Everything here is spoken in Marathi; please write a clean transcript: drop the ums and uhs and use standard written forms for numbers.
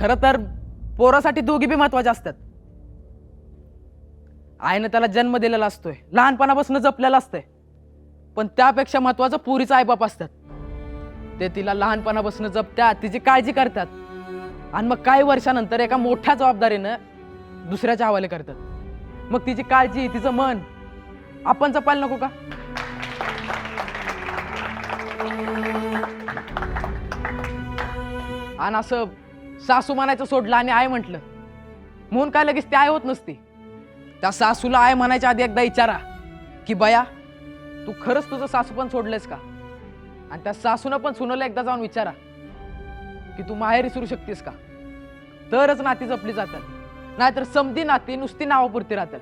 खरं तर पोरासाठी दोघी बी महत्वाचे असतात. आईनं त्याला जन्म दिलेला असतोय, लहानपणापासून जपलेला असतंय, पण त्यापेक्षा महत्वाचं पुरीचा आईबाप असतात. ते तिला लहानपणापासून जपतात, तिची काळजी करतात आणि मग काही वर्षानंतर एका मोठ्या जबाबदारीनं दुसऱ्याच्या हवाले करतात. मग तिची काळजी, तिचं मन आपण जपायला नको का? आणि असं सासू म्हणायचं सोडलं आणि आई म्हटलं म्हणून काय लगेच ती आई होत नसती. त्या सासूला आई म्हणायच्या आधी एकदा विचारा की बया, तू खरंच तुझं सासू पण सोडलंयस का? आणि त्या सासूनं पण सुनला एकदा जाऊन विचारा की तू माहेरी सुरू शकतेस का? तरच नाती जपली जातात, नाहीतर समधी नाती नुसती नावापुरती राहतात.